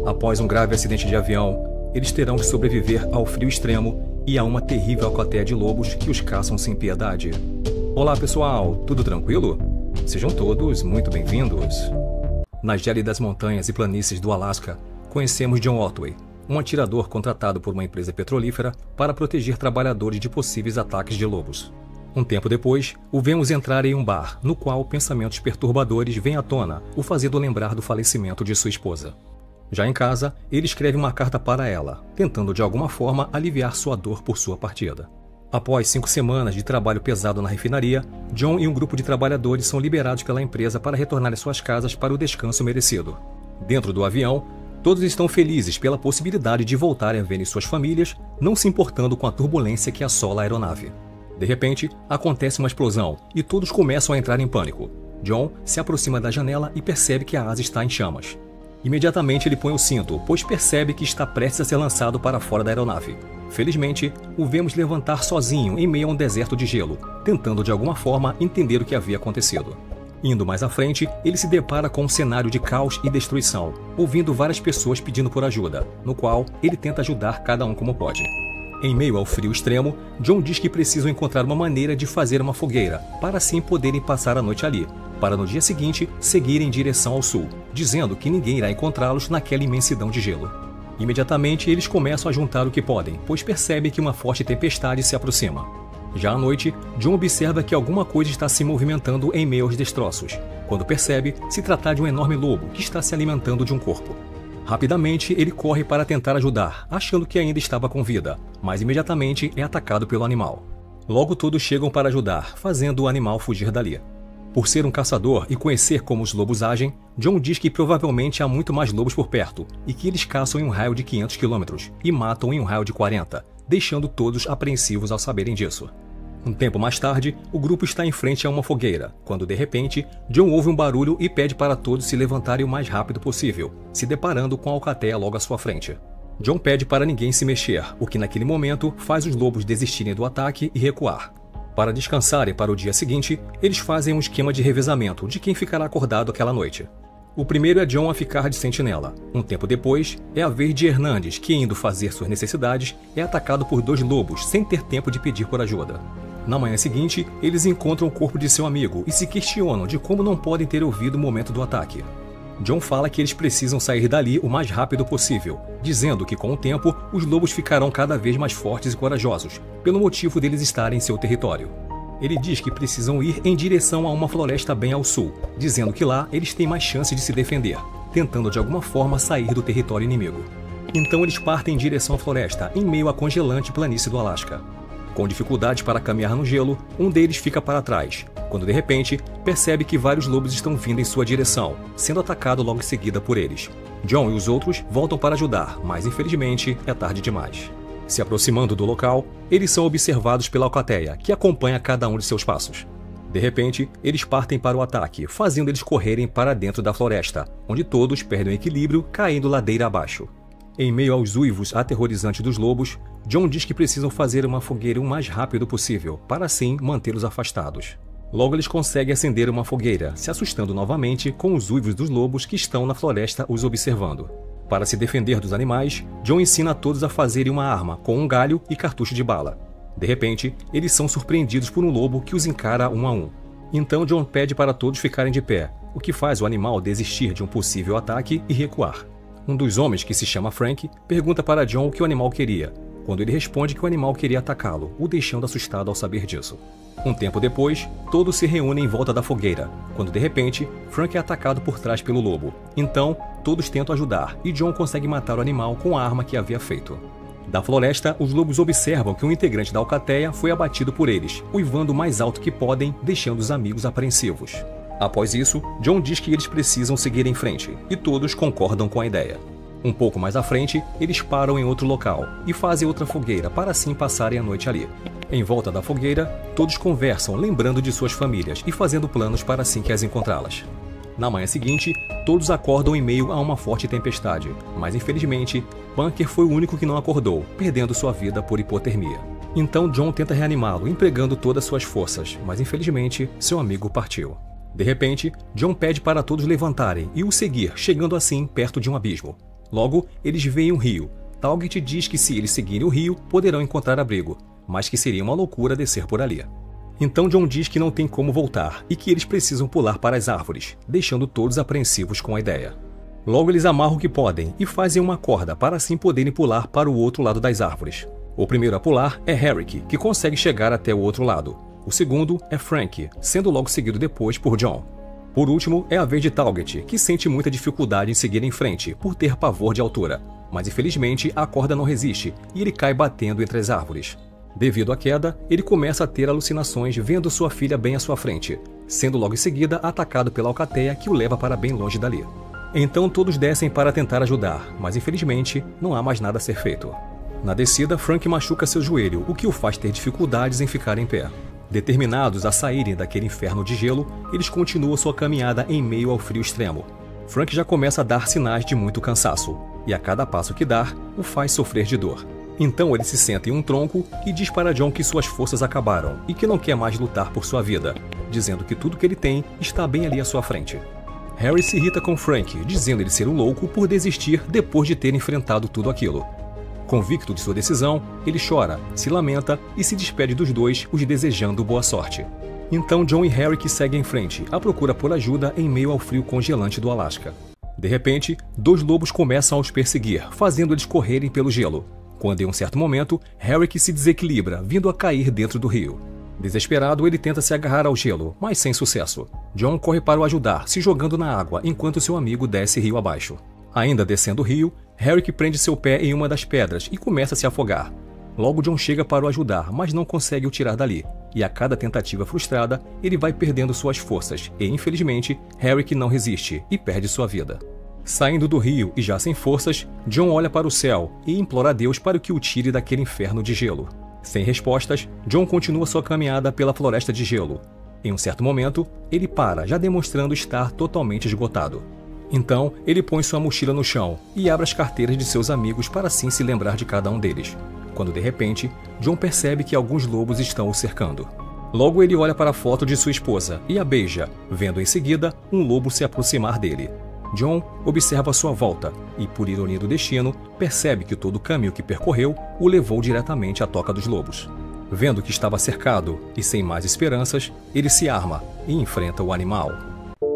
Após um grave acidente de avião, eles terão que sobreviver ao frio extremo e a uma terrível alcateia de lobos que os caçam sem piedade. Olá pessoal, tudo tranquilo? Sejam todos muito bem-vindos. Nas gélidas montanhas e planícies do Alasca, conhecemos John Otway, um atirador contratado por uma empresa petrolífera para proteger trabalhadores de possíveis ataques de lobos. Um tempo depois, o vemos entrar em um bar, no qual pensamentos perturbadores vêm à tona, o fazendo lembrar do falecimento de sua esposa. Já em casa, ele escreve uma carta para ela, tentando de alguma forma aliviar sua dor por sua partida. Após 5 semanas de trabalho pesado na refinaria, John e um grupo de trabalhadores são liberados pela empresa para retornar às suas casas para o descanso merecido. Dentro do avião, todos estão felizes pela possibilidade de voltarem a ver suas famílias, não se importando com a turbulência que assola a aeronave. De repente, acontece uma explosão e todos começam a entrar em pânico. John se aproxima da janela e percebe que a asa está em chamas. Imediatamente ele põe o cinto, pois percebe que está prestes a ser lançado para fora da aeronave. Felizmente, o vemos levantar sozinho em meio a um deserto de gelo, tentando de alguma forma entender o que havia acontecido. Indo mais à frente, ele se depara com um cenário de caos e destruição, ouvindo várias pessoas pedindo por ajuda, no qual ele tenta ajudar cada um como pode. Em meio ao frio extremo, John diz que precisam encontrar uma maneira de fazer uma fogueira, para assim poderem passar a noite ali, para no dia seguinte seguirem em direção ao sul, dizendo que ninguém irá encontrá-los naquela imensidão de gelo. Imediatamente eles começam a juntar o que podem, pois percebem que uma forte tempestade se aproxima. Já à noite, John observa que alguma coisa está se movimentando em meio aos destroços, quando percebe se tratar de um enorme lobo que está se alimentando de um corpo. Rapidamente, ele corre para tentar ajudar, achando que ainda estava com vida, mas imediatamente é atacado pelo animal. Logo todos chegam para ajudar, fazendo o animal fugir dali. Por ser um caçador e conhecer como os lobos agem, John diz que provavelmente há muito mais lobos por perto e que eles caçam em um raio de 500 km e matam em um raio de 40, deixando todos apreensivos ao saberem disso. Um tempo mais tarde, o grupo está em frente a uma fogueira, quando de repente, John ouve um barulho e pede para todos se levantarem o mais rápido possível, se deparando com a alcateia logo à sua frente. John pede para ninguém se mexer, o que naquele momento faz os lobos desistirem do ataque e recuar. Para descansarem para o dia seguinte, eles fazem um esquema de revezamento de quem ficará acordado aquela noite. O primeiro é John a ficar de sentinela. Um tempo depois, é a vez de Hernandes, que indo fazer suas necessidades, é atacado por 2 lobos sem ter tempo de pedir por ajuda. Na manhã seguinte, eles encontram o corpo de seu amigo e se questionam de como não podem ter ouvido o momento do ataque. John fala que eles precisam sair dali o mais rápido possível, dizendo que com o tempo, os lobos ficarão cada vez mais fortes e corajosos, pelo motivo deles estarem em seu território. Ele diz que precisam ir em direção a uma floresta bem ao sul, dizendo que lá eles têm mais chance de se defender, tentando de alguma forma sair do território inimigo. Então eles partem em direção à floresta, em meio à congelante planície do Alasca. Com dificuldades para caminhar no gelo, um deles fica para trás, quando de repente percebe que vários lobos estão vindo em sua direção, sendo atacado logo em seguida por eles. John e os outros voltam para ajudar, mas infelizmente é tarde demais. Se aproximando do local, eles são observados pela alcateia, que acompanha cada um de seus passos. De repente, eles partem para o ataque, fazendo eles correrem para dentro da floresta, onde todos perdem o equilíbrio, caindo ladeira abaixo. Em meio aos uivos aterrorizantes dos lobos, John diz que precisam fazer uma fogueira o mais rápido possível, para assim mantê-los afastados. Logo eles conseguem acender uma fogueira, se assustando novamente com os uivos dos lobos que estão na floresta os observando. Para se defender dos animais, John ensina a todos a fazerem uma arma com um galho e cartucho de bala. De repente, eles são surpreendidos por um lobo que os encara um a um. Então John pede para todos ficarem de pé, o que faz o animal desistir de um possível ataque e recuar. Um dos homens, que se chama Frank, pergunta para John o que o animal queria, quando ele responde que o animal queria atacá-lo, o deixando assustado ao saber disso. Um tempo depois, todos se reúnem em volta da fogueira, quando de repente, Frank é atacado por trás pelo lobo. Então, todos tentam ajudar, e John consegue matar o animal com a arma que havia feito. Da floresta, os lobos observam que um integrante da alcateia foi abatido por eles, uivando o mais alto que podem, deixando os amigos apreensivos. Após isso, John diz que eles precisam seguir em frente, e todos concordam com a ideia. Um pouco mais à frente, eles param em outro local e fazem outra fogueira para assim passarem a noite ali. Em volta da fogueira, todos conversam lembrando de suas famílias e fazendo planos para assim que as encontrá-las. Na manhã seguinte, todos acordam em meio a uma forte tempestade, mas infelizmente, Bunker foi o único que não acordou, perdendo sua vida por hipotermia. Então John tenta reanimá-lo, empregando todas suas forças, mas infelizmente, seu amigo partiu. De repente, John pede para todos levantarem e o seguir, chegando assim perto de um abismo. Logo, eles veem um rio. Talget diz que se eles seguirem o rio, poderão encontrar abrigo, mas que seria uma loucura descer por ali. Então John diz que não tem como voltar e que eles precisam pular para as árvores, deixando todos apreensivos com a ideia. Logo eles amarram o que podem e fazem uma corda para assim poderem pular para o outro lado das árvores. O primeiro a pular é Herrick, que consegue chegar até o outro lado. O segundo é Frank, sendo logo seguido depois por John. Por último é a vez de Talget, que sente muita dificuldade em seguir em frente por ter pavor de altura, mas infelizmente a corda não resiste e ele cai batendo entre as árvores. Devido à queda, ele começa a ter alucinações vendo sua filha bem à sua frente, sendo logo em seguida atacado pela alcateia que o leva para bem longe dali. Então todos descem para tentar ajudar, mas infelizmente não há mais nada a ser feito. Na descida, Frank machuca seu joelho, o que o faz ter dificuldades em ficar em pé. Determinados a saírem daquele inferno de gelo, eles continuam sua caminhada em meio ao frio extremo. Frank já começa a dar sinais de muito cansaço, e a cada passo que dá, o faz sofrer de dor. Então ele se senta em um tronco e diz para John que suas forças acabaram e que não quer mais lutar por sua vida, dizendo que tudo que ele tem está bem ali à sua frente. Harry se irrita com Frank, dizendo ele ser um louco por desistir depois de ter enfrentado tudo aquilo. Convicto de sua decisão, ele chora, se lamenta e se despede dos dois, os desejando boa sorte. Então John e Harry que seguem em frente, à procura por ajuda em meio ao frio congelante do Alasca. De repente, 2 lobos começam a os perseguir, fazendo eles correrem pelo gelo. Quando em um certo momento, Harry se desequilibra, vindo a cair dentro do rio. Desesperado, ele tenta se agarrar ao gelo, mas sem sucesso. John corre para o ajudar, se jogando na água, enquanto seu amigo desce rio abaixo. Ainda descendo o rio, Harry prende seu pé em uma das pedras e começa a se afogar. Logo John chega para o ajudar, mas não consegue o tirar dali, e a cada tentativa frustrada, ele vai perdendo suas forças, e infelizmente, Harry não resiste e perde sua vida. Saindo do rio e já sem forças, John olha para o céu e implora a Deus para que o tire daquele inferno de gelo. Sem respostas, John continua sua caminhada pela floresta de gelo. Em um certo momento, ele para, já demonstrando estar totalmente esgotado. Então, ele põe sua mochila no chão e abre as carteiras de seus amigos para assim se lembrar de cada um deles. Quando de repente, John percebe que alguns lobos estão o cercando. Logo ele olha para a foto de sua esposa e a beija, vendo em seguida um lobo se aproximar dele. John observa a sua volta e, por ironia do destino, percebe que todo o caminho que percorreu o levou diretamente à toca dos lobos. Vendo que estava cercado e sem mais esperanças, ele se arma e enfrenta o animal.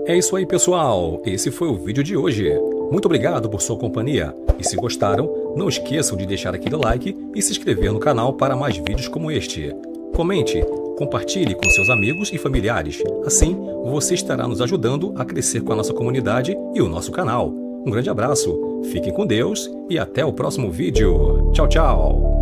É isso aí, pessoal! Esse foi o vídeo de hoje. Muito obrigado por sua companhia. E se gostaram, não esqueçam de deixar aquele like e se inscrever no canal para mais vídeos como este. Comente, compartilhe com seus amigos e familiares. Assim, você estará nos ajudando a crescer com a nossa comunidade e o nosso canal. Um grande abraço, fiquem com Deus e até o próximo vídeo. Tchau, tchau!